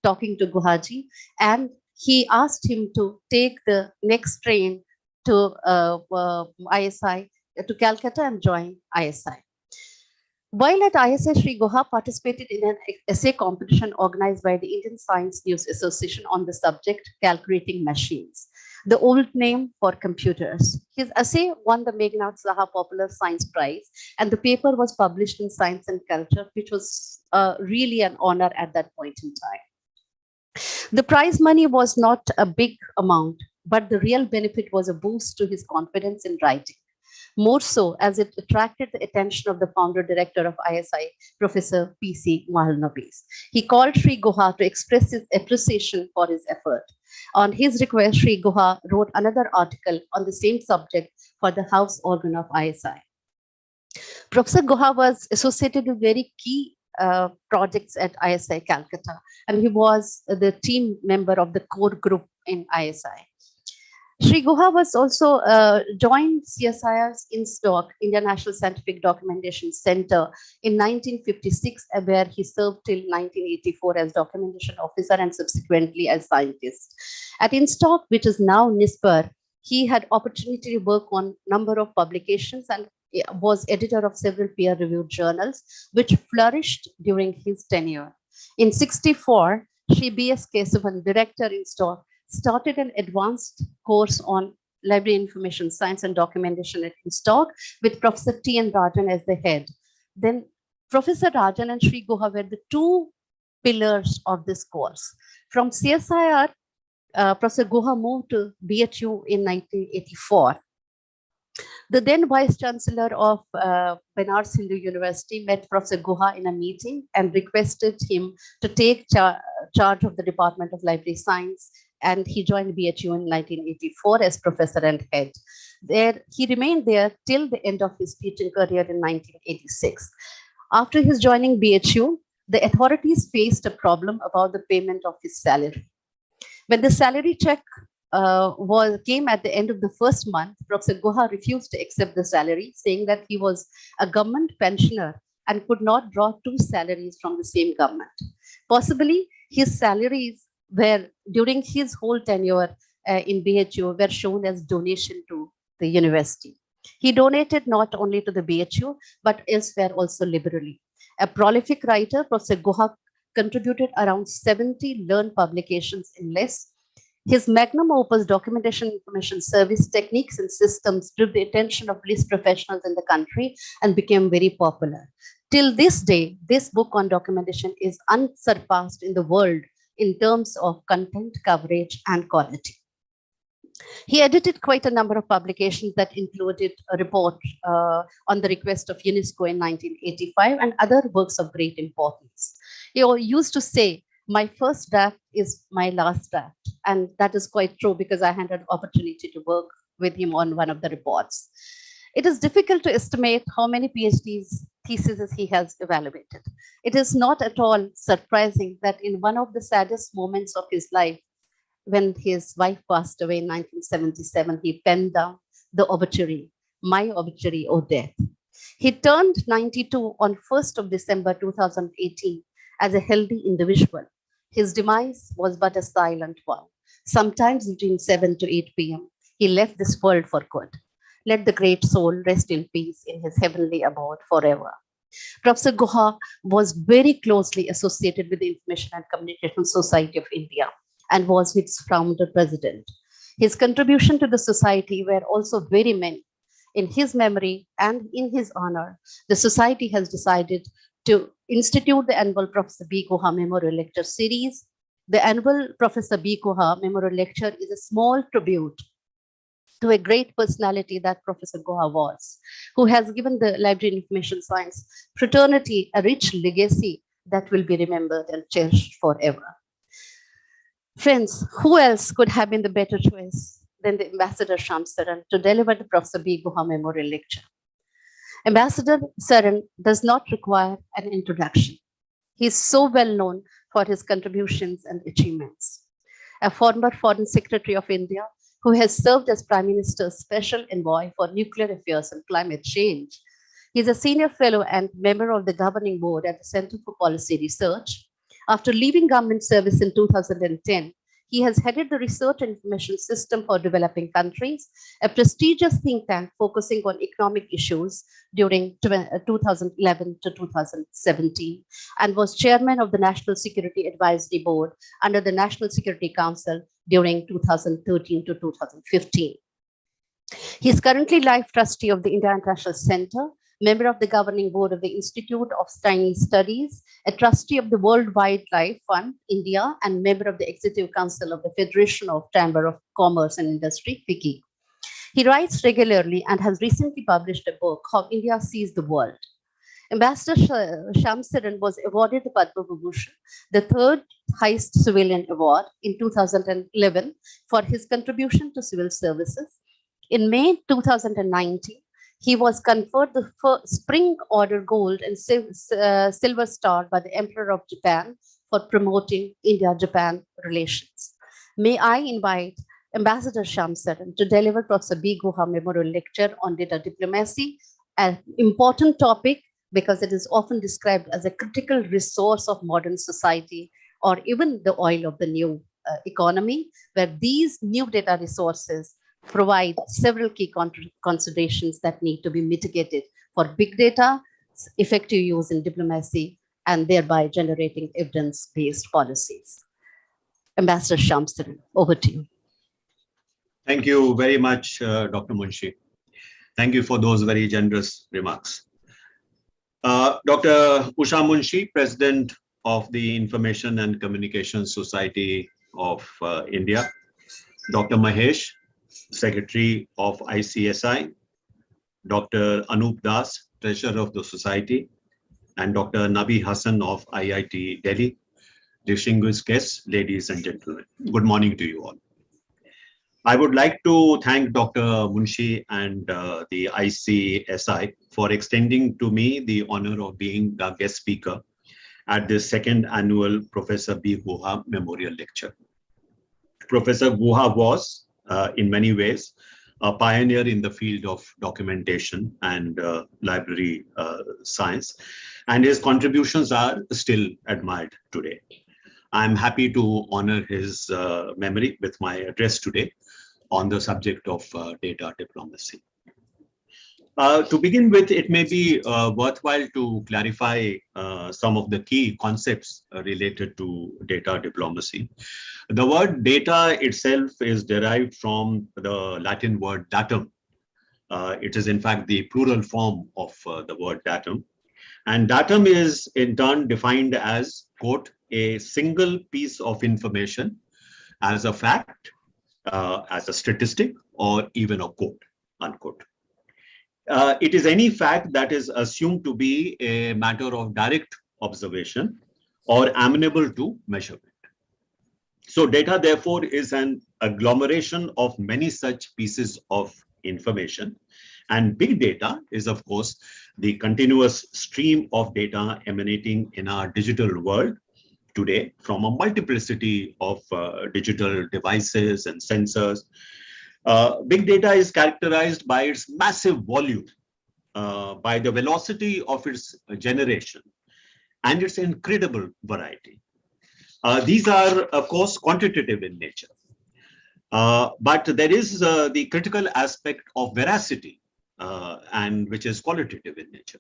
talking to Guhaji, and he asked him to take the next train to ISI, to Calcutta, and join ISI. While at ISI, Sri Guha participated in an essay competition organized by the Indian Science News Association on the subject calculating machines, the old name for computers. His essay won the Meghnad Saha Popular Science Prize, and the paper was published in Science and Culture, which was really an honor at that point in time. The prize money was not a big amount, but the real benefit was a boost to his confidence in writing. More so as it attracted the attention of the founder director of ISI, Professor P.C. Mahalnobis. He called Sri Guha to express his appreciation for his effort. On his request, Sri Guha wrote another article on the same subject for the house organ of ISI. Professor Guha was associated with very key projects at ISI Calcutta, and he was the team member of the core group in ISI. Sri Guha was also joined CSIR's INSTOC, Indian National Scientific Documentation Center, in 1956, where he served till 1984 as documentation officer and subsequently as scientist. At INSTOC, which is now NISPER, he had opportunity to work on number of publications and was editor of several peer-reviewed journals, which flourished during his tenure. In 64, Sri B.S. Kesavan, director INSTOC, started an advanced course on library information science and documentation at INSTOC with Professor T.N. Rajan as the head. Then Professor Rajan and Sri Guha were the two pillars of this course. From CSIR, Professor Guha moved to BHU in 1984. The then Vice Chancellor of Banaras Hindu University met Professor Guha in a meeting and requested him to take charge of the Department of Library Science, and he joined BHU in 1984 as professor and head. There, he remained there till the end of his teaching career in 1986. After his joining BHU, the authorities faced a problem about the payment of his salary. When the salary check came at the end of the first month, Professor Guha refused to accept the salary, saying that he was a government pensioner and could not draw two salaries from the same government. Possibly, his salaries were, during his whole tenure in BHU, were shown as donation to the university. He donated not only to the BHU, but elsewhere also liberally. A prolific writer, Professor Guha contributed around 70 learned publications in less. His magnum opus, Documentation Information Service Techniques and Systems, drew the attention of police professionals in the country and became very popular. Till this day, this book on documentation is unsurpassed in the world in terms of content, coverage, and quality. He edited quite a number of publications that included a report on the request of UNESCO in 1985 and other works of great importance. He used to say, "My first draft is my last draft." And that is quite true because I had an opportunity to work with him on one of the reports. It is difficult to estimate how many PhDs theses he has evaluated. It is not at all surprising that in one of the saddest moments of his life, when his wife passed away in 1977, he penned down the obituary, "My obituary, O death." He turned 92 on 1st of December 2018 as a healthy individual. His demise was but a silent one. Sometimes between 7 to 8 p.m., he left this world for good. Let the great soul rest in peace in his heavenly abode forever. Professor Guha was very closely associated with the Information and Communication Society of India and was its founder president. His contribution to the society were also very many. In his memory and in his honor, the society has decided to institute the annual Professor B. Guha Memorial Lecture series. The annual Professor B. Guha Memorial Lecture is a small tribute to a great personality that Professor Guha was, who has given the library and information science fraternity a rich legacy that will be remembered and cherished forever. Friends, who else could have been the better choice than the Ambassador Shyam Saran to deliver the Professor B. Guha Memorial Lecture? Ambassador Saran does not require an introduction. He is so well known for his contributions and achievements. A former Foreign Secretary of India who has served as Prime Minister's Special Envoy for Nuclear Affairs and Climate Change. He is a senior fellow and member of the governing board at the Center for Policy Research, After leaving government service in 2010, he has headed the Research and Information System for Developing Countries, a prestigious think tank focusing on economic issues during 2011 to 2017, and was chairman of the National Security Advisory Board under the National Security Council during 2013 to 2015. He is currently life trustee of the India International Center, member of the governing board of the Institute of Chinese Studies, a trustee of the World Wildlife Fund, India, and member of the Executive Council of the Federation of Chamber of Commerce and Industry, FICCI. He writes regularly and has recently published a book, How India Sees the World. Ambassador Shyam Saran was awarded the Padma Vibhushan, the third highest civilian award in 2011 for his contribution to civil services. In May 2019, he was conferred the Spring Order Gold and Silver Star by the Emperor of Japan for promoting India-Japan relations. May I invite Ambassador Shyam Saran to deliver Professor B. Guha Memorial Lecture on Data Diplomacy, an important topic because it is often described as a critical resource of modern society, or even the oil of the new economy, where these new data resources provide several key considerations that need to be mitigated for big data, effective use in diplomacy, and thereby generating evidence-based policies. Ambassador Shyam Saran, over to you. Thank you very much, Dr. Munshi. Thank you for those very generous remarks. Dr. Usha Munshi, President of the Information and Communication Society of India, Dr. Mahesh, Secretary of ICSI, Dr. Anup Das, Treasurer of the Society, and Dr. Nabi Hassan of IIT Delhi, distinguished guests, ladies and gentlemen. Good morning to you all. I would like to thank Dr. Munshi and the ICSI for extending to me the honor of being the guest speaker at the second annual Professor B. Guha Memorial Lecture. Professor Guha was, in many ways, a pioneer in the field of documentation and library science, and his contributions are still admired today. I'm happy to honor his memory with my address today on the subject of data diplomacy. To begin with, it may be worthwhile to clarify some of the key concepts related to data diplomacy. The word data itself is derived from the Latin word datum. It is in fact the plural form of the word datum. And datum is in turn defined as, quote, a single piece of information as a fact, as a statistic, or even a quote, unquote. It is any fact that is assumed to be a matter of direct observation or amenable to measurement. So data, therefore, is an agglomeration of many such pieces of information. And big data is, of course, the continuous stream of data emanating in our digital world today from a multiplicity of digital devices and sensors. Big data is characterized by its massive volume, by the velocity of its generation, and its incredible variety. These are, of course, quantitative in nature. But there is the critical aspect of veracity, and which is qualitative in nature.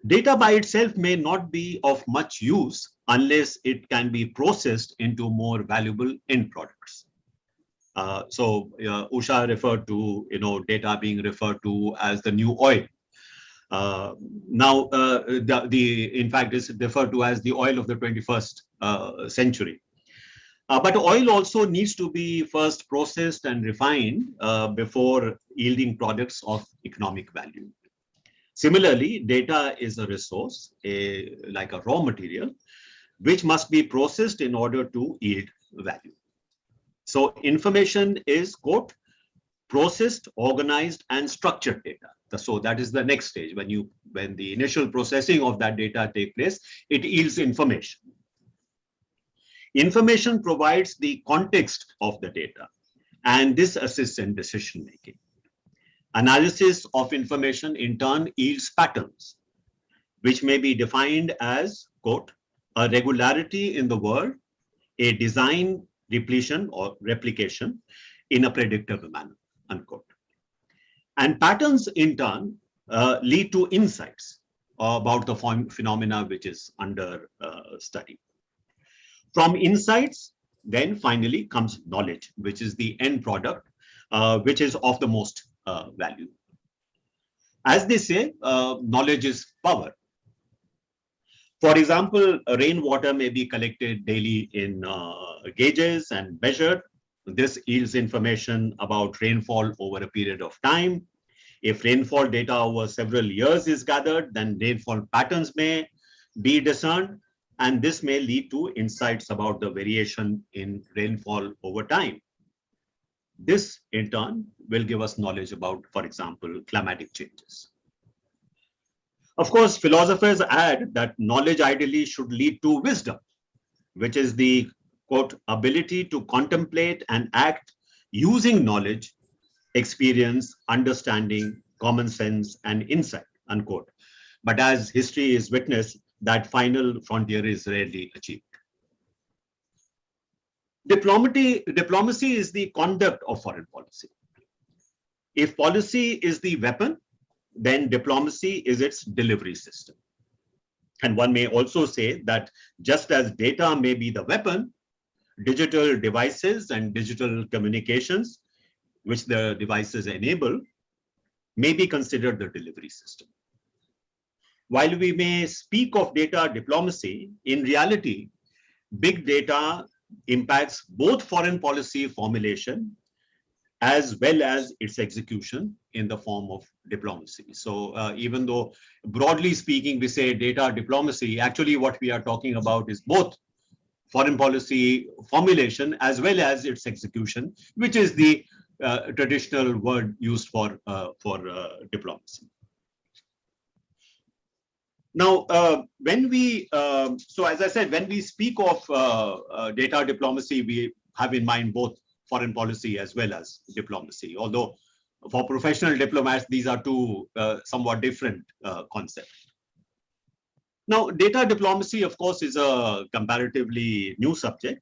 Data by itself may not be of much use unless it can be processed into more valuable end products. Usha referred to data being referred to as the new oil. In fact, is referred to as the oil of the 21st century. But oil also needs to be first processed and refined before yielding products of economic value. Similarly, data is a resource, like a raw material, which must be processed in order to yield value. So information is, quote, processed, organized, and structured data. So that is the next stage. When the initial processing of that data takes place, it yields information. Information provides the context of the data, and this assists in decision making. Analysis of information in turn yields patterns, which may be defined as, quote, a regularity in the world, a design repletion or replication in a predictable manner, unquote. And patterns in turn lead to insights about the phenomena which is under study. From insights, then finally comes knowledge, which is the end product, which is of the most value. As they say, knowledge is power. For example, rainwater may be collected daily in gauges and measured. This yields information about rainfall over a period of time. If rainfall data over several years is gathered, then rainfall patterns may be discerned, and this may lead to insights about the variation in rainfall over time. This, in turn, will give us knowledge about, for example, climatic changes. Of course, philosophers add that knowledge ideally should lead to wisdom, which is the, quote, ability to contemplate and act using knowledge, experience, understanding, common sense, and insight, unquote. But as history is witness, that final frontier is rarely achieved. Diplomacy is the conduct of foreign policy. If policy is the weapon, then diplomacy is its delivery system. And one may also say that just as data may be the weapon, digital devices and digital communications, which the devices enable, may be considered the delivery system. While we may speak of data diplomacy, in reality, big data impacts both foreign policy formulation as well as its execution in the form of diplomacy. So even though broadly speaking, we say data diplomacy, actually what we are talking about is both foreign policy formulation as well as its execution, which is the traditional word used for diplomacy. Now, when we, so as I said, when we speak of data diplomacy, we have in mind both foreign policy as well as diplomacy, although for professional diplomats, these are two somewhat different concepts. Now, data diplomacy, of course, is a comparatively new subject.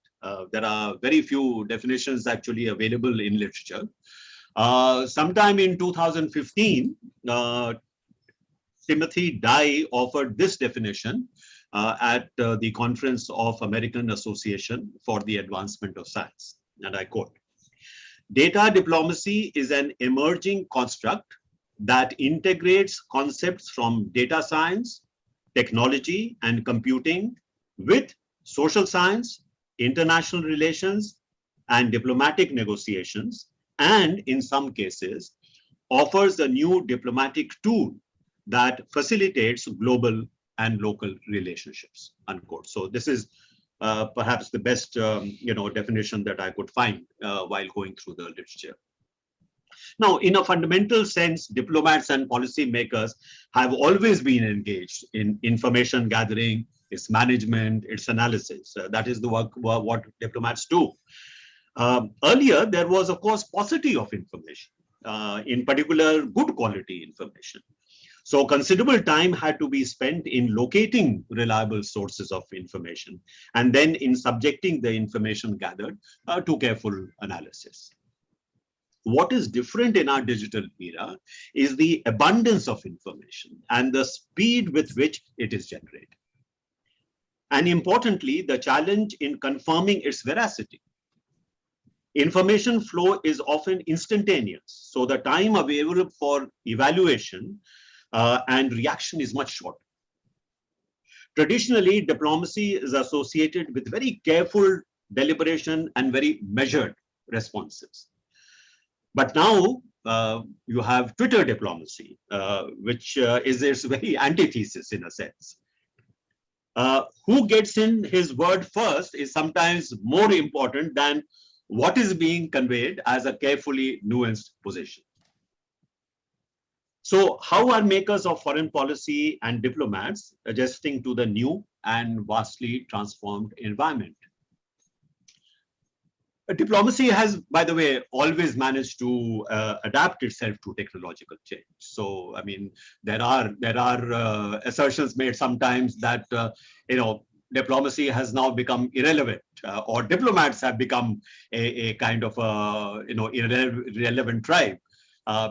There are very few definitions actually available in literature. Sometime in 2015, Timothy Dye offered this definition at the Conference of American Association for the Advancement of Science, and I quote, "Data diplomacy is an emerging construct that integrates concepts from data science, technology and computing with social science, international relations, and diplomatic negotiations, and in some cases, offers a new diplomatic tool that facilitates global and local relationships," unquote. So this is perhaps the best definition that I could find while going through the literature. Now, in a fundamental sense, diplomats and policymakers have always been engaged in information gathering, its management, its analysis. That is the work what diplomats do. Earlier, there was, of course, paucity of information, in particular, good quality information. So considerable time had to be spent in locating reliable sources of information and then in subjecting the information gathered to careful analysis. What is different in our digital era is the abundance of information and the speed with which it is generated. And importantly, the challenge in confirming its veracity. Information flow is often instantaneous, so the time available for evaluation and reaction is much shorter. Traditionally, diplomacy is associated with very careful deliberation and very measured responses. But now you have Twitter diplomacy, which is its very antithesis in a sense. Who gets in his word first is sometimes more important than what is being conveyed as a carefully nuanced position. So how are makers of foreign policy and diplomats adjusting to the new and vastly transformed environment? Diplomacy has, by the way, always managed to adapt itself to technological change. So, I mean, there are assertions made sometimes that diplomacy has now become irrelevant, or diplomats have become a kind of a irrelevant tribe.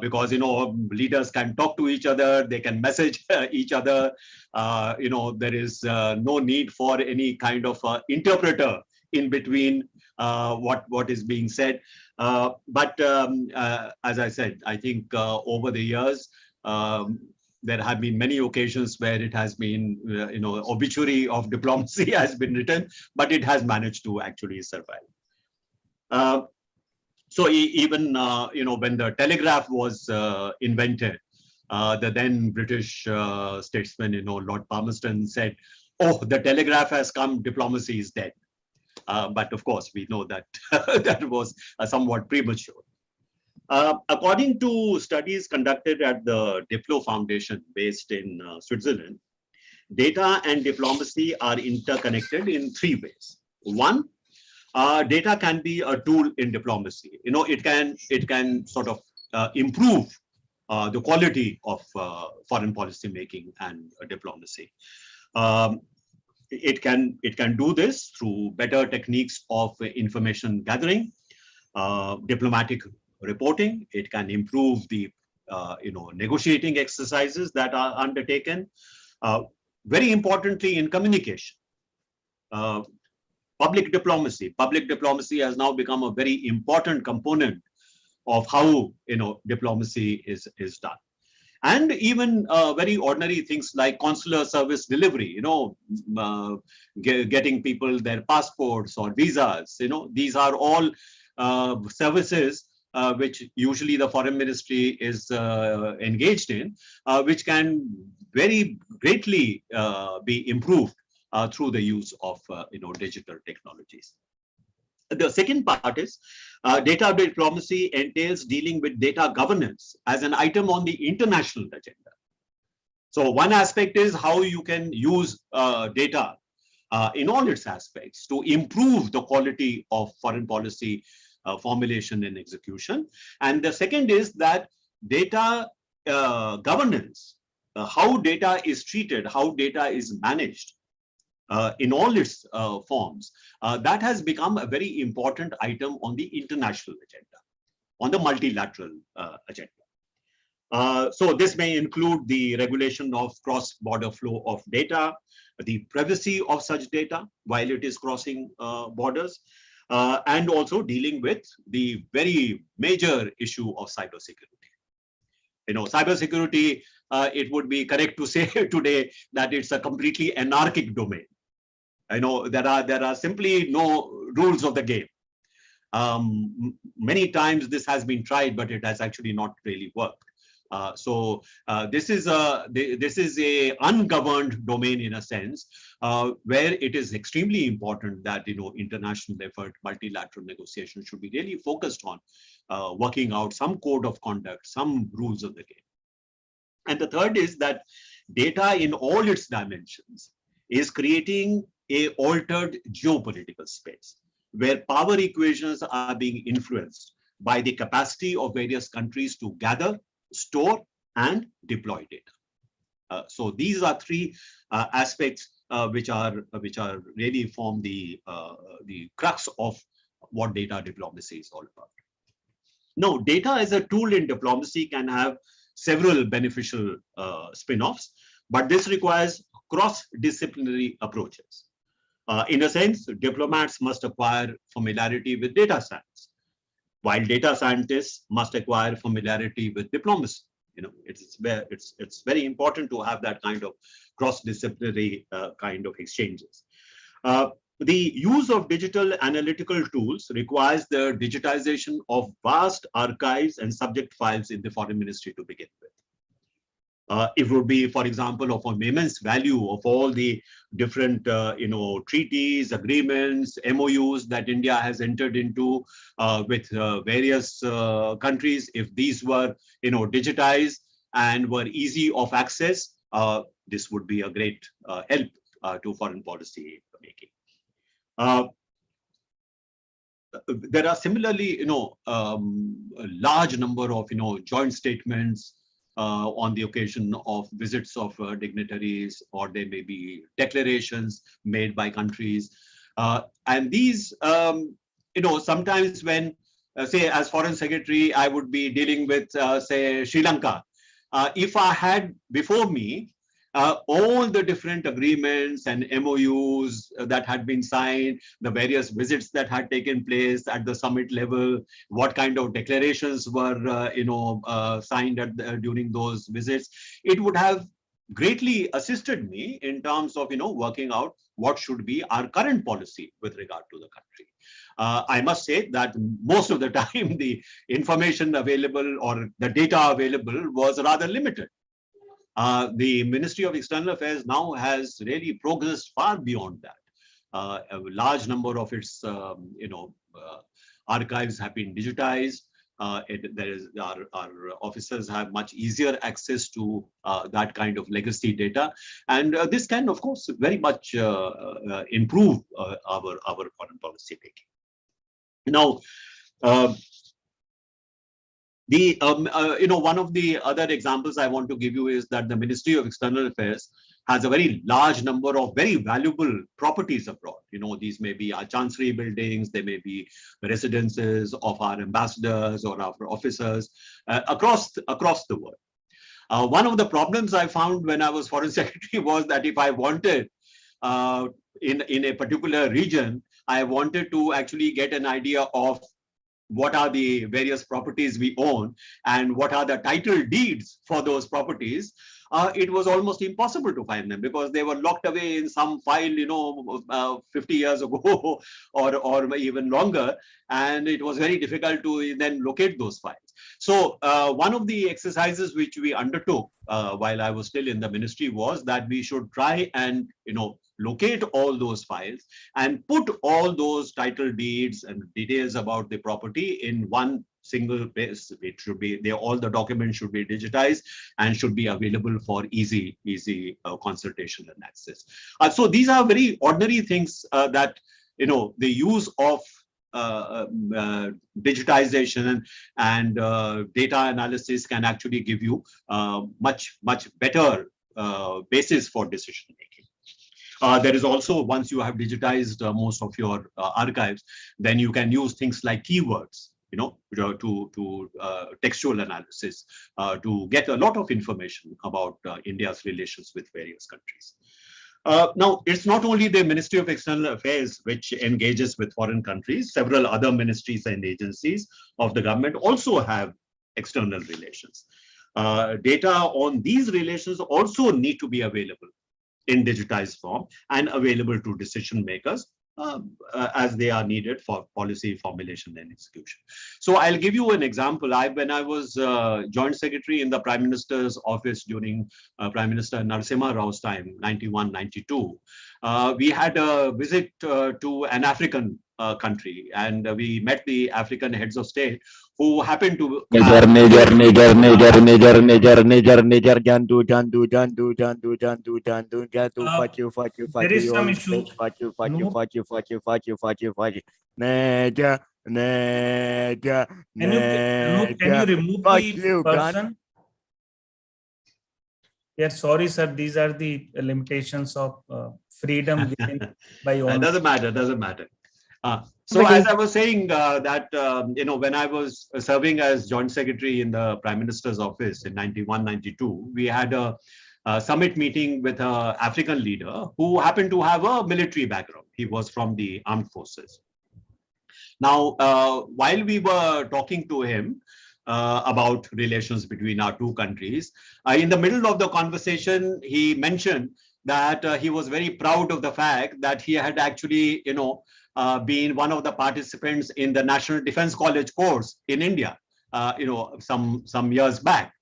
Because leaders can talk to each other, they can message each other. There is no need for any kind of interpreter in between what is being said. But as I said, I think over the years, there have been many occasions where it has been, obituary of diplomacy has been written, but it has managed to actually survive. So even, when the telegraph was invented, the then British statesman, Lord Palmerston said, "Oh, the telegraph has come, diplomacy is dead." But of course, we know that that was somewhat premature. According to studies conducted at the Diplo Foundation based in Switzerland, data and diplomacy are interconnected in three ways. One, data can be a tool in diplomacy. It can sort of improve the quality of foreign policy making and diplomacy. It can do this through better techniques of information gathering, diplomatic reporting. It can improve the negotiating exercises that are undertaken. Very importantly, in communication, public diplomacy. Public diplomacy has now become a very important component of how diplomacy is done. And even very ordinary things like consular service delivery, getting people their passports or visas. These are all services which usually the foreign ministry is engaged in, which can very greatly be improved through the use of digital technologies. The second part is data diplomacy entails dealing with data governance as an item on the international agenda. So one aspect is how you can use data in all its aspects to improve the quality of foreign policy formulation and execution. And the second is that data governance, how data is treated, how data is managed, in all its forms, that has become a very important item on the international agenda, on the multilateral agenda. So this may include the regulation of cross-border flow of data, the privacy of such data while it is crossing borders, and also dealing with the very major issue of cybersecurity. Cybersecurity, it would be correct to say today that it's a completely anarchic domain. There are simply no rules of the game. Many times this has been tried, but it has actually not really worked. So this is a ungoverned domain in a sense, where it is extremely important that international effort, multilateral negotiation should be really focused on working out some code of conduct, some rules of the game. And the third is that data in all its dimensions is creating a altered geopolitical space where power equations are being influenced by the capacity of various countries to gather, store, and deploy data. So these are three aspects which are really form the crux of what data diplomacy is all about. Now, data as a tool in diplomacy can have several beneficial spin-offs, but this requires cross-disciplinary approaches. In a sense, diplomats must acquire familiarity with data science, while data scientists must acquire familiarity with diplomacy. It's very important to have that kind of cross-disciplinary kind of exchanges. The use of digital analytical tools requires the digitization of vast archives and subject files in the foreign ministry to begin with. It would be, for example, of immense value of all the different, treaties, agreements, MOUs that India has entered into with various countries. If these were, digitized and were easy of access, this would be a great help to foreign policy making. There are similarly, a large number of, joint statements, on the occasion of visits of dignitaries, or there may be declarations made by countries. And these, sometimes when, say, as Foreign Secretary, I would be dealing with, say, Sri Lanka. If I had before me all the different agreements and MOUs that had been signed, the various visits that had taken place at the summit level, what kind of declarations were, signed during those visits, it would have greatly assisted me in terms of, working out what should be our current policy with regard to the country. I must say that most of the time, the information available or the data available was rather limited. The Ministry of External Affairs now has really progressed far beyond that. A large number of its, archives have been digitized. Our officers have much easier access to that kind of legacy data, and this can, of course, very much improve our foreign policy making. Now, one of the other examples I want to give you is that the Ministry of External Affairs has a very large number of very valuable properties abroad. These may be our chancery buildings, they may be residences of our ambassadors or our officers across the world. One of the problems I found when I was Foreign Secretary was that if I wanted, in a particular region, I wanted to actually get an idea of what are the various properties we own and what are the title deeds for those properties, it was almost impossible to find them because they were locked away in some file, 50 years ago or even longer. And it was very difficult to then locate those files. So one of the exercises which we undertook while I was still in the ministry was that we should try and, locate all those files and put all those title deeds and details about the property in one single place. It should be all the documents should be digitized and should be available for easy consultation and access. So these are very ordinary things that, the use of digitization and data analysis can actually give you much better basis for decision making. There is also, once you have digitized most of your archives, then you can use things like keywords, to textual analysis, to get a lot of information about India's relations with various countries. Now, it's not only the Ministry of External Affairs which engages with foreign countries. Several other ministries and agencies of the government also have external relations. Data on these relations also need to be available in digitized form and available to decision makers as they are needed for policy formulation and execution. So I'll give you an example. When I was Joint Secretary in the Prime Minister's office during Prime Minister Narasimha Rao's time, 91, 92, we had a visit to an African country, and we met the African heads of state who happened to Niger, Jandu, fuck you, There is some issue. fuck you, Can you remove the person? Yeah, sorry, sir. These are the limitations of freedom given by all. Doesn't matter. So as I was saying that, when I was serving as Joint Secretary in the Prime Minister's office in 91, 92, we had a summit meeting with an African leader who happened to have a military background. He was from the armed forces. Now, while we were talking to him about relations between our two countries, in the middle of the conversation, he mentioned that he was very proud of the fact that he had actually, been one of the participants in the National Defense College course in India, some years back.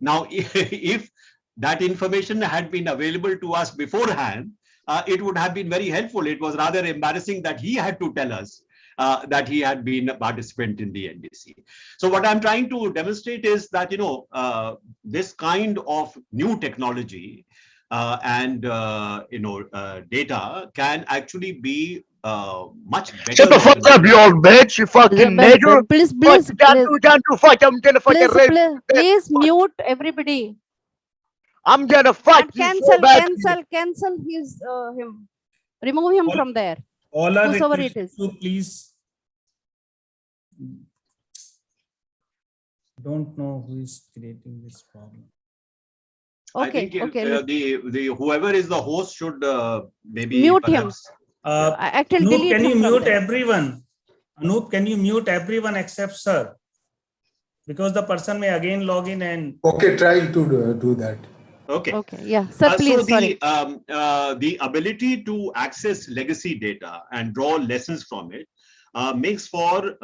Now, if that information had been available to us beforehand, it would have been very helpful. It was rather embarrassing that he had to tell us that he had been a participant in the NDC. So what I'm trying to demonstrate is that, this kind of new technology and, data can actually be much better. Shut the fuck up, you old bitch, you fucking nigger. Please, Fuck, please, Jandu, fuck, I'm gonna fucking please, rape please, you. please mute everybody I'm gonna fuck and you so badly. cancel his him. Remove him All- from there. All are Whosoever it requested is. to please don't know who is creating this problem. I Okay, think okay. the whoever is the host should maybe Mute him. perhaps. Actually, Anup, delete can you him from mute there. everyone? Anup, can you mute everyone except sir? Because the person may again log in and Okay, try to do that. Okay. Okay, yeah, sir, please. So Sorry. the ability to access legacy data and draw lessons from it makes for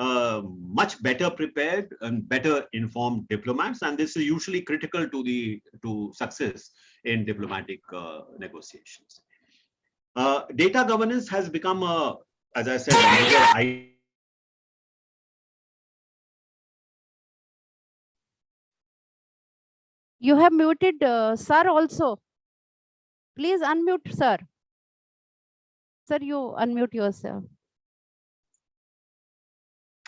much better prepared and better informed diplomats, and this is usually critical to success in diplomatic negotiations. Data governance has become as I said, a major You have muted sir also. Please unmute sir. Sir, you unmute yourself.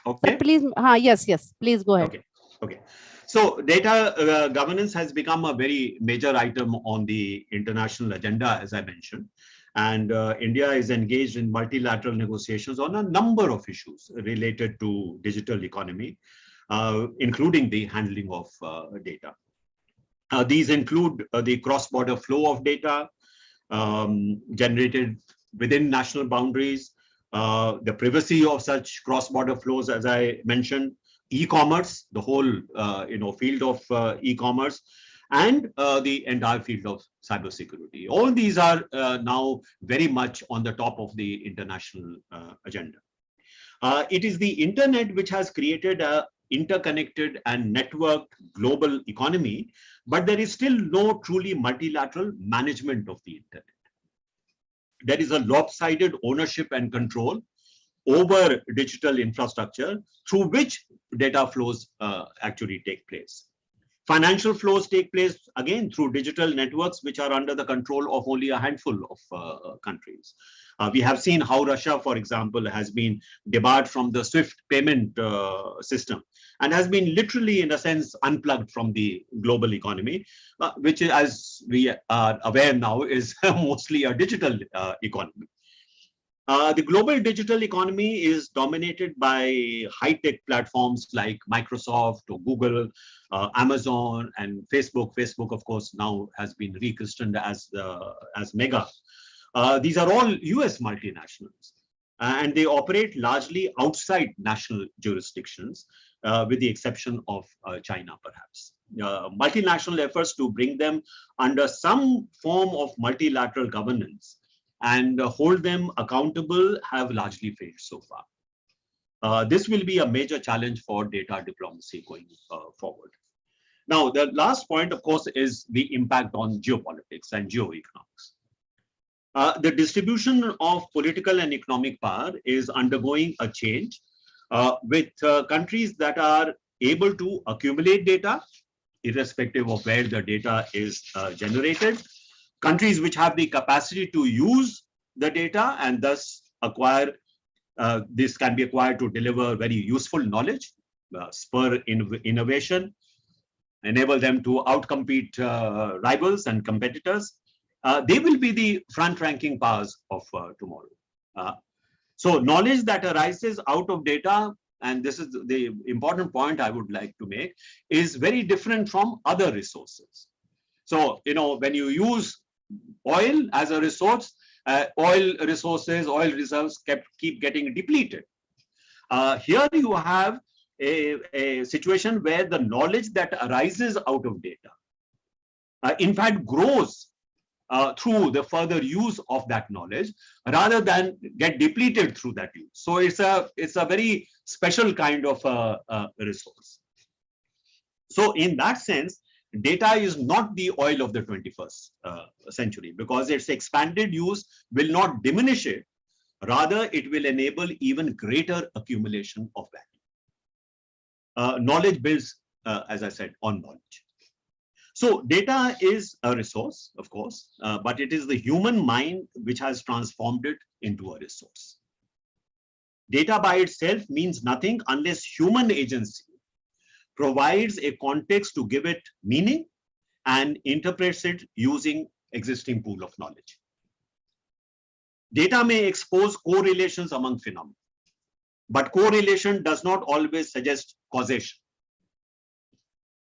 Okay. Sir, please. Yes. Please go ahead. Okay. So data governance has become a very major item on the international agenda, as I mentioned. And India is engaged in multilateral negotiations on a number of issues related to digital economy, including the handling of data. These include the cross-border flow of data generated within national boundaries, the privacy of such cross-border flows, as I mentioned, e-commerce, the whole field of e-commerce, and the entire field of cybersecurity. All these are now very much on the top of the international agenda. It is the internet which has created a interconnected and networked global economy, but there is still no truly multilateral management of the internet. There is a lopsided ownership and control over digital infrastructure through which data flows actually take place. Financial flows take place, again, through digital networks, which are under the control of only a handful of countries. We have seen how Russia, for example, has been debarred from the SWIFT payment system and has been literally, in a sense, unplugged from the global economy, which, as we are aware now, is mostly a digital economy. The global digital economy is dominated by high-tech platforms like Microsoft or Google, Amazon, and Facebook. Facebook, of course, now has been rechristened as Mega. These are all US multinationals, and they operate largely outside national jurisdictions, with the exception of China, perhaps. Multinational efforts to bring them under some form of multilateral governance and hold them accountable have largely failed so far. This will be a major challenge for data diplomacy going forward. Now, the last point, of course, is the impact on geopolitics and geoeconomics. The distribution of political and economic power is undergoing a change with countries that are able to accumulate data, irrespective of where the data is generated, countries which have the capacity to use the data and thus acquire, this can be acquired to deliver very useful knowledge, spur innovation, enable them to outcompete rivals and competitors. They will be the front-ranking powers of tomorrow. So knowledge that arises out of data, and this is the important point I would like to make, is very different from other resources. So, when you use oil as a resource, oil resources, oil reserves keep getting depleted. Here you have a situation where the knowledge that arises out of data, in fact, grows through the further use of that knowledge rather than get depleted through that use. So it's a very special kind of resource. So in that sense, data is not the oil of the 21st century, because its expanded use will not diminish it. Rather, it will enable even greater accumulation of value. Knowledge builds, as I said, on knowledge. So data is a resource, of course, but it is the human mind which has transformed it into a resource. Data by itself means nothing unless human agency provides a context to give it meaning and interprets it using existing pool of knowledge. Data may expose correlations among phenomena, but correlation does not always suggest causation.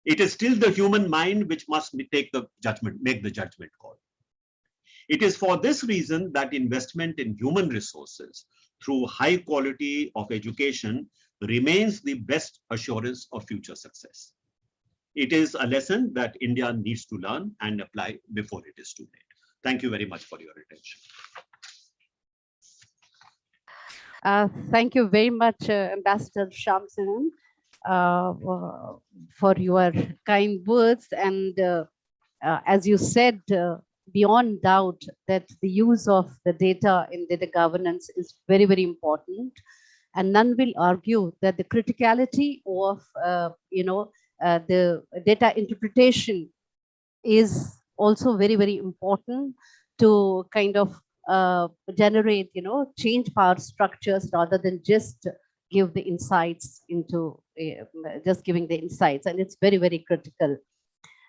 It is still the human mind which must make the judgment call. It is for this reason that investment in human resources through high quality of education remains the best assurance of future success. It is a lesson that India needs to learn and apply before it is too late. Thank you very much for your attention. Thank you very much, Ambassador Shyam Saran, for your kind words. And as you said, beyond doubt that the use of the data in data governance is very, very important. And none will argue that the criticality of, the data interpretation is also very, very important to kind of generate, change power structures rather than just give the insights into just giving the insights. And it's very, very critical.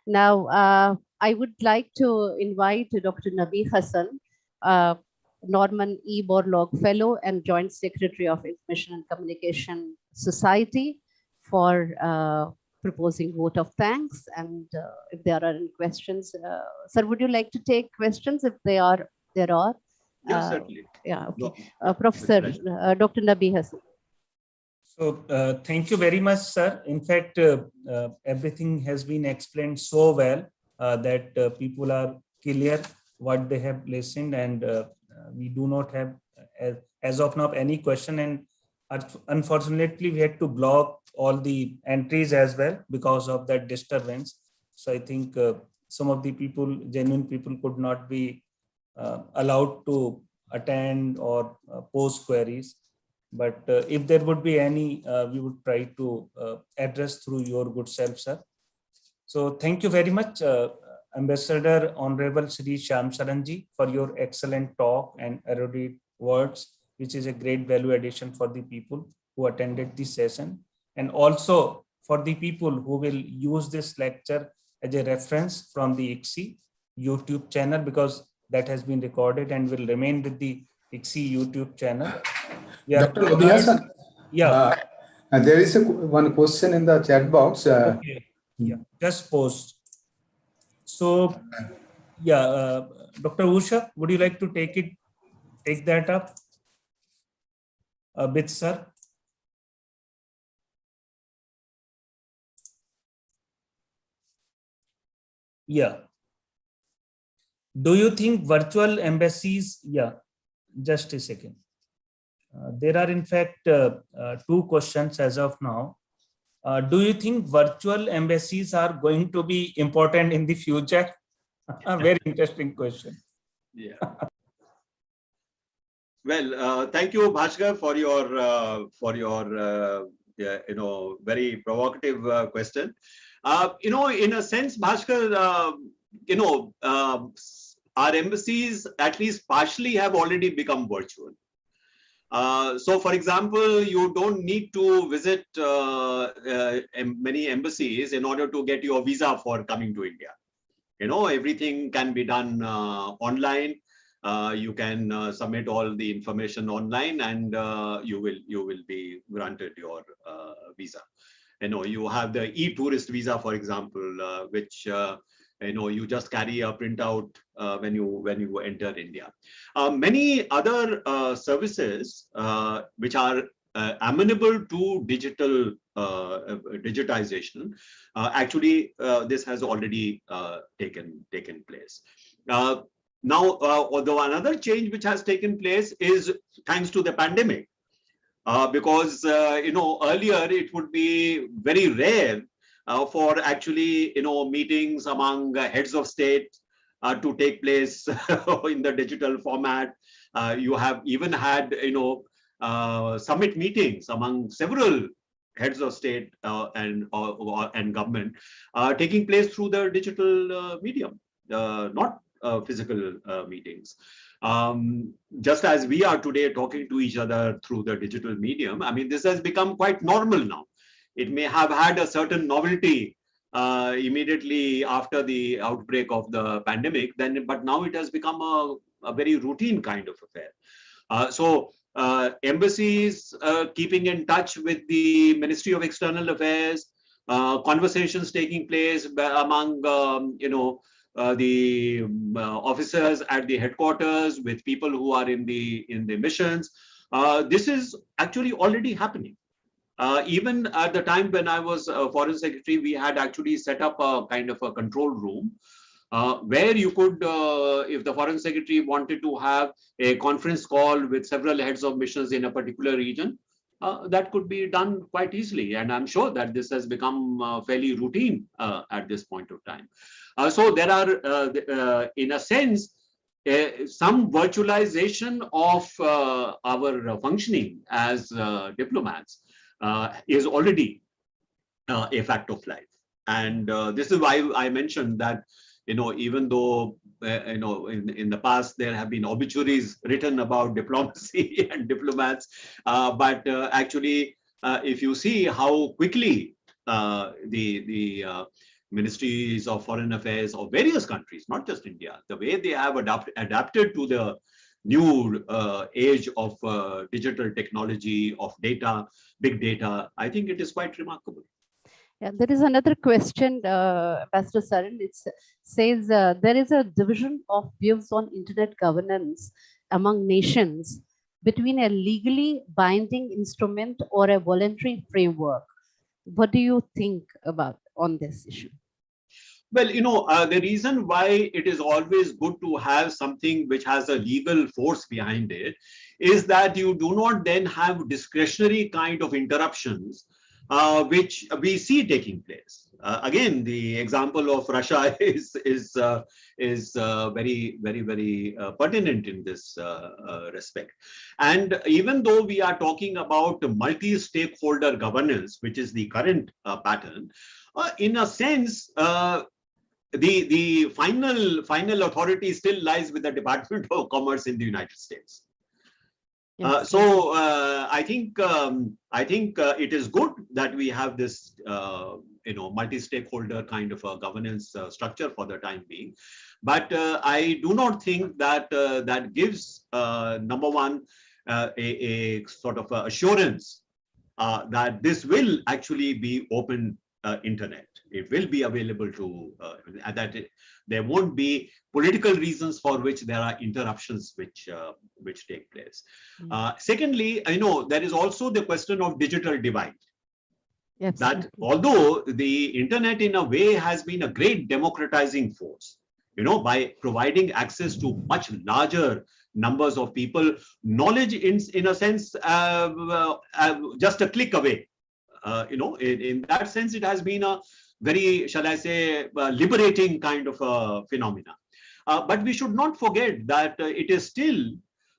Now, I would like to invite Dr. Nabi Hassan, Norman E. Borlaug Fellow and Joint Secretary of Information and Communication Society, for proposing vote of thanks. And if there are any questions, sir, would you like to take questions if there are? Yeah, certainly. Yeah, okay. No, Professor Dr. Nabi Hassan. So thank you very much, sir. In fact, everything has been explained so well that people are clear what they have listened, and we do not have, as of now, any question. And unfortunately, we had to block all the entries as well because of that disturbance. So I think some of the people, genuine people, could not be allowed to attend or pose queries. But if there would be any, we would try to address through your good self, sir. So thank you very much, Ambassador Honorable Shri Shyam Saran ji, for your excellent talk and erudite words, which is a great value addition for the people who attended this session, and also for the people who will use this lecture as a reference from the ICSI YouTube channel, because that has been recorded and will remain with the ICSI YouTube channel. Dr. Nabi Hassan, yeah. there is one question in the chat box. Okay. Yeah, just post. So, yeah, Dr. Usha, would you like to take that up a bit, sir? Yeah. Do you think virtual embassies? Yeah, just a second. There are in fact two questions as of now. Do you think virtual embassies are going to be important in the future? A very interesting question. Yeah. Well, thank you, Bhaskar, for your very provocative question. In a sense, Bhaskar, our embassies at least partially have already become virtual. So, for example, you don't need to visit many embassies in order to get your visa for coming to India. Everything can be done online. You can submit all the information online, and you will be granted your visa. You have the e-tourist visa, for example, which you just carry a printout when you enter India. Many other services which are amenable to digitization, actually this has already taken place. Now, although another change which has taken place is thanks to the pandemic, because earlier it would be very rare for actually meetings among heads of state to take place in the digital format. You have even had summit meetings among several heads of state and government taking place through the digital medium. Not physical meetings. Just as we are today talking to each other through the digital medium, I mean, this has become quite normal now. It may have had a certain novelty immediately after the outbreak of the pandemic, but now it has become a very routine kind of affair. So embassies keeping in touch with the Ministry of External Affairs, conversations taking place among the officers at the headquarters with people who are in the missions. This is actually already happening. Even at the time when I was Foreign Secretary, we had actually set up a kind of a control room where you could, if the Foreign Secretary wanted to have a conference call with several heads of missions in a particular region, that could be done quite easily. And I'm sure that this has become fairly routine at this point of time. So there are, in a sense, some virtualization of our functioning as diplomats is already a fact of life. And this is why I mentioned that, even though, in the past there have been obituaries written about diplomacy and diplomats, but actually, if you see how quickly the ministries of foreign affairs of various countries, not just India, the way they have adapted to the new age of digital technology, of data, big data, I think it is quite remarkable. Yeah, there is another question, Ambassador Saran. It says there is a division of views on internet governance among nations between a legally binding instrument or a voluntary framework. What do you think about on this issue? Well, the reason why it is always good to have something which has a legal force behind it is that you do not then have discretionary kind of interruptions which we see taking place. Again, the example of Russia is very, very, very pertinent in this respect. And even though we are talking about multi-stakeholder governance, which is the current pattern, in a sense, the final authority still lies with the Department of Commerce in the United States. Yes. So I think it is good that we have this multi-stakeholder kind of a governance structure for the time being, but I do not think that that gives number one a sort of assurance that this will actually be open internet. It will be available to that there won't be political reasons for which there are interruptions which take place. Secondly, there is also the question of digital divide. Absolutely. That although the internet in a way has been a great democratizing force, by providing access to much larger numbers of people, knowledge in a sense just a click away. In that sense, it has been a very, shall I say, liberating kind of a phenomena. But we should not forget that it is still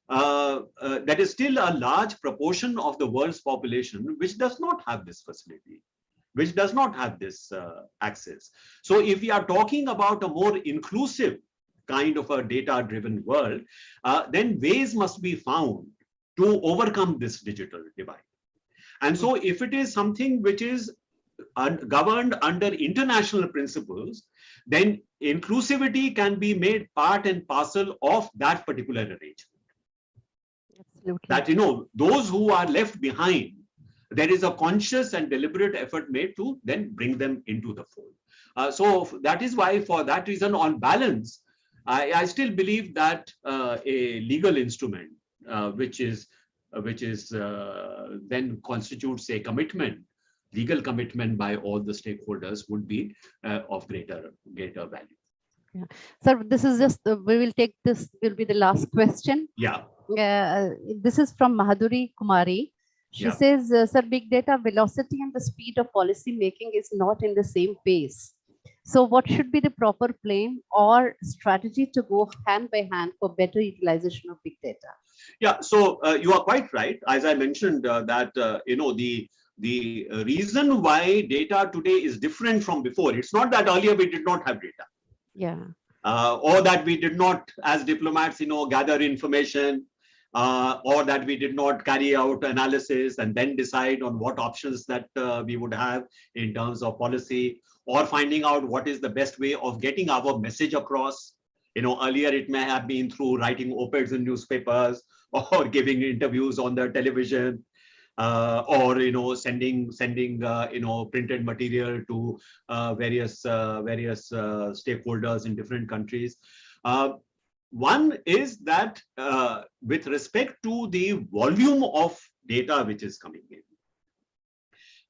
that is still a large proportion of the world's population which does not have this facility, which does not have this access. So if we are talking about a more inclusive kind of a data-driven world, then ways must be found to overcome this digital divide. And so if it is something which is governed under international principles, then inclusivity can be made part and parcel of that particular arrangement. Absolutely. That, those who are left behind, there is a conscious and deliberate effort made to then bring them into the fold. So that is why, for that reason, on balance, I still believe that a legal instrument, which then constitutes a commitment, legal commitment by all the stakeholders, would be of greater value. Yeah. Sir, this is just, we will take this, will be the last question. Yeah. This is from Mahaduri Kumari. She says, sir, big data velocity and the speed of policy making is not in the same pace. So what should be the proper plan or strategy to go hand by hand for better utilization of big data? Yeah, so you are quite right. As I mentioned, that the reason why data today is different from before, it's not that earlier we did not have data. Yeah. or that we did not, as diplomats, gather information, or that we did not carry out analysis and then decide on what options that we would have in terms of policy, or finding out what is the best way of getting our message across. Earlier it may have been through writing op-eds in newspapers or giving interviews on the television, or sending printed material to various stakeholders in different countries. One is that with respect to the volume of data which is coming in,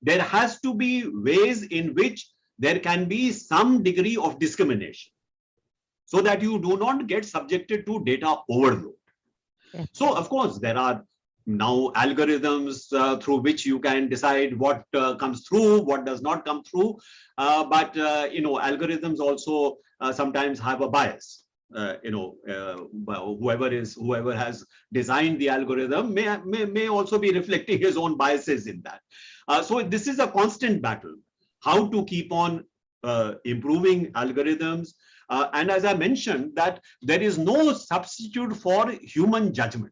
there has to be ways in which there can be some degree of discrimination, so that you do not get subjected to data overload. So, of course, there are now algorithms through which you can decide what comes through, what does not come through. But algorithms also sometimes have a bias. Whoever has designed the algorithm may also be reflecting his own biases in that. So this is a constant battle, how to keep on improving algorithms. And as I mentioned, that there is no substitute for human judgment.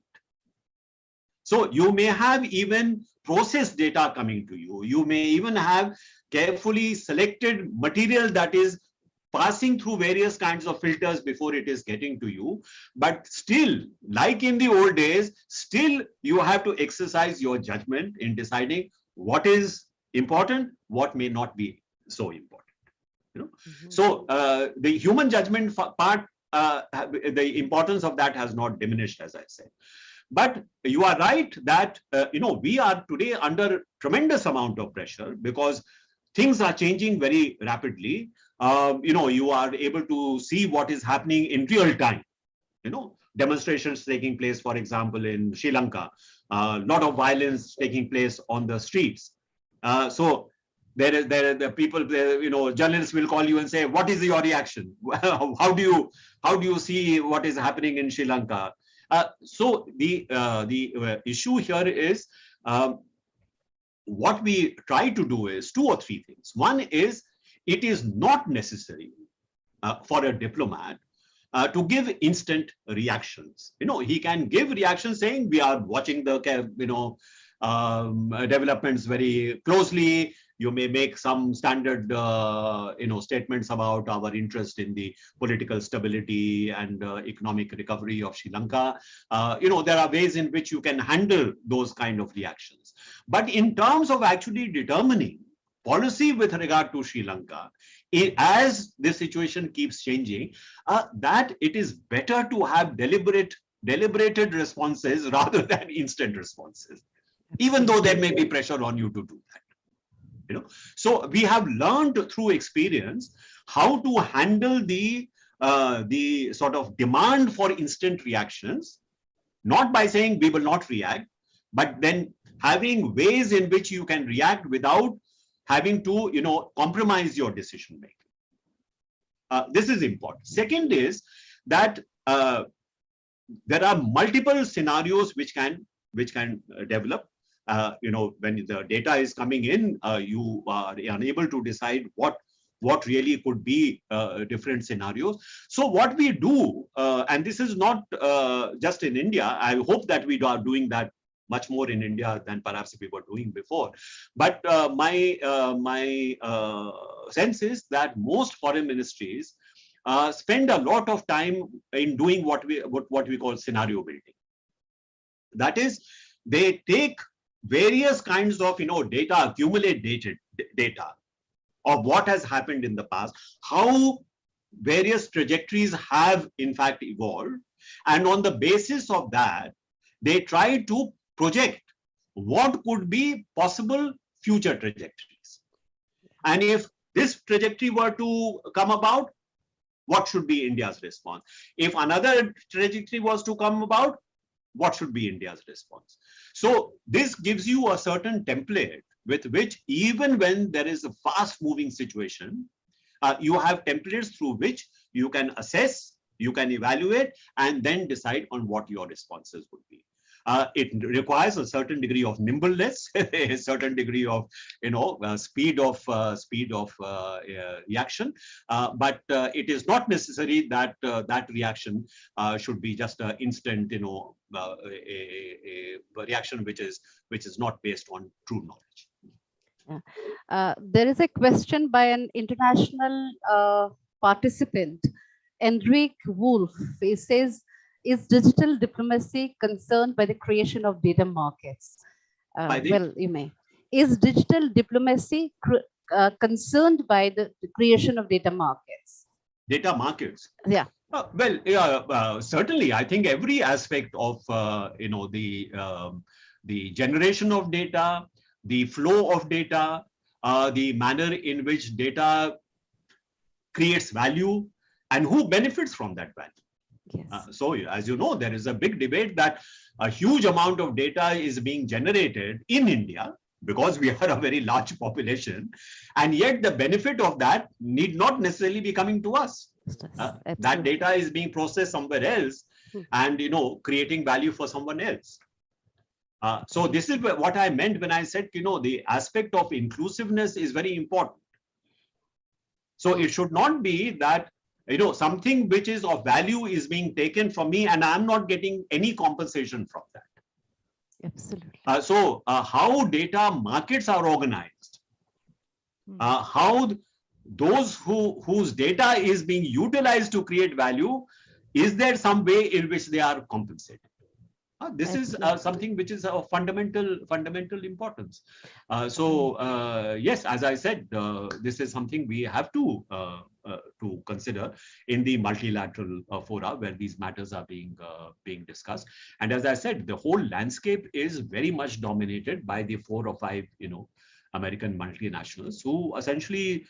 So you may have even processed data coming to you. You may even have carefully selected material that is passing through various kinds of filters before it is getting to you. But still, like in the old days, still you have to exercise your judgment in deciding what is important, what may not be so important. So the human judgment part, the importance of that has not diminished, as I said. But you are right that we are today under tremendous amount of pressure because things are changing very rapidly. You are able to see what is happening in real time. Demonstrations taking place, for example, in Sri Lanka, a lot of violence taking place on the streets. So there is the people, journalists will call you and say, what is your reaction? How do you see what is happening in Sri Lanka? So the issue here is what we try to do is 2 or 3 things. One is, it is not necessary for a diplomat to give instant reactions. He can give reactions saying we are watching the developments very closely. You may make some standard statements about our interest in the political stability and economic recovery of Sri Lanka. There are ways in which you can handle those kind of reactions. But in terms of actually determining policy with regard to Sri Lanka, as the situation keeps changing, that it is better to have deliberated responses rather than instant responses, even though there may be pressure on you to do that. So we have learned through experience how to handle the sort of demand for instant reactions, not by saying we will not react, but then having ways in which you can react without having to compromise your decision making. This is important. Second is that there are multiple scenarios which can develop. When the data is coming in, you are unable to decide what really could be different scenarios. So what we do, and this is not just in India, I hope that we are doing that much more in India than perhaps we were doing before. But my sense is that most foreign ministries spend a lot of time in doing what we call scenario building. That is, they take various kinds of data, accumulated data of what has happened in the past, how various trajectories have in fact evolved, and on the basis of that, they try to project what could be possible future trajectories. And if this trajectory were to come about, what should be India's response? If another trajectory was to come about, what should be India's response? So this gives you a certain template with which, even when there is a fast moving situation, you have templates through which you can assess, you can evaluate, and then decide on what your responses would be. It requires a certain degree of nimbleness, a certain degree of speed of reaction. But it is not necessary that that reaction should be just an instant, a reaction which is not based on true knowledge. There is a question by an international participant, Enrique Wolf. He says, is digital diplomacy concerned by the creation of data markets? Well, you may. Is digital diplomacy concerned by the creation of data markets? Data markets? Yeah. Well, yeah, certainly. I think every aspect of the generation of data, the flow of data, the manner in which data creates value, and who benefits from that value. Yes. So, as you know, there is a big debate that a huge amount of data is being generated in India because we are a very large population, and yet the benefit of that need not necessarily be coming to us. That data is being processed somewhere else and, creating value for someone else. So this is what I meant when I said, the aspect of inclusiveness is very important. So it should not be that, something which is of value is being taken from me and I'm not getting any compensation from that. Absolutely. So how data markets are organized, how those whose data is being utilized to create value, is there some way in which they are compensated? This is something which is of fundamental importance. Yes, as I said, this is something we have to consider in the multilateral fora where these matters are being discussed. And as I said, the whole landscape is very much dominated by the 4 or 5 American multinationals who essentially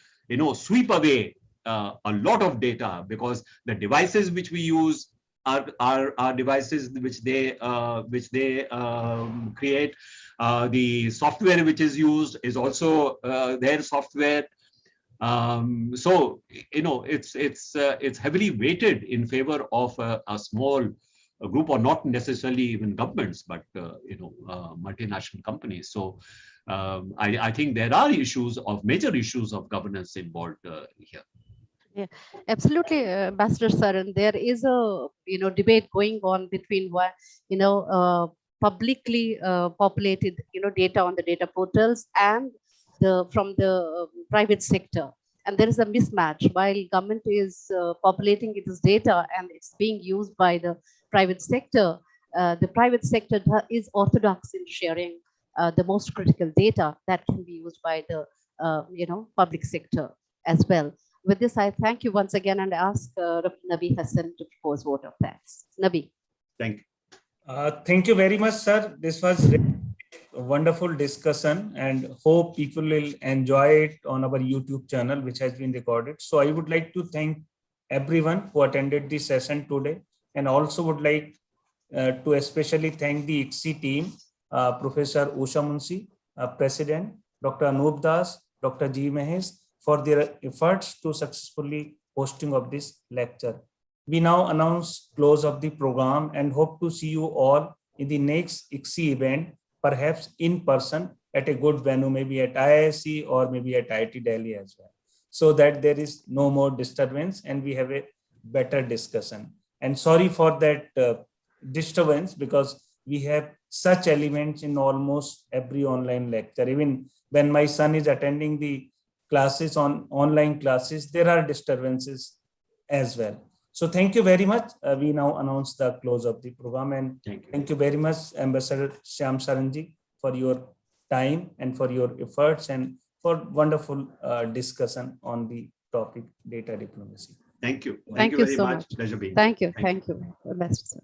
sweep away a lot of data, because the devices which we use are devices which they create. The software which is used is also their software. So it's heavily weighted in favor of a small group, or not necessarily even governments, but multinational companies. So I think there are major issues of governance involved here. Yeah, absolutely, Ambassador Saran. There is a debate going on between publicly populated data on the data portals and from the private sector, and there is a mismatch. While government is populating its data and it's being used by the private sector is orthodox in sharing the most critical data that can be used by the public sector as well. With this, I thank you once again and ask Nabi Hassan to propose vote of thanks. Nabi. Thank you. Thank you very much, sir. This was a wonderful discussion, and hope people will enjoy it on our YouTube channel, which has been recorded. So I would like to thank everyone who attended this session today, and also would like to especially thank the ICSI team, Professor Usha Munshi, President, Dr. Anup Das, Dr. G. Mahesh, for their efforts to successfully hosting of this lecture. We now announce close of the program and hope to see you all in the next ICSI event, perhaps in person at a good venue, maybe at IISc or maybe at IIT Delhi as well, so that there is no more disturbance and we have a better discussion. And sorry for that disturbance, because we have such elements in almost every online lecture. Even when my son is attending the classes on online classes, there are disturbances as well. So thank you very much. We now announce the close of the program, and thank you very much, Ambassador Shyam Saran ji, for your time and for your efforts and for wonderful discussion on the topic data diplomacy. Thank you. Thank you very so much. much. Pleasure being Thank here. you. Thank you. Ambassador.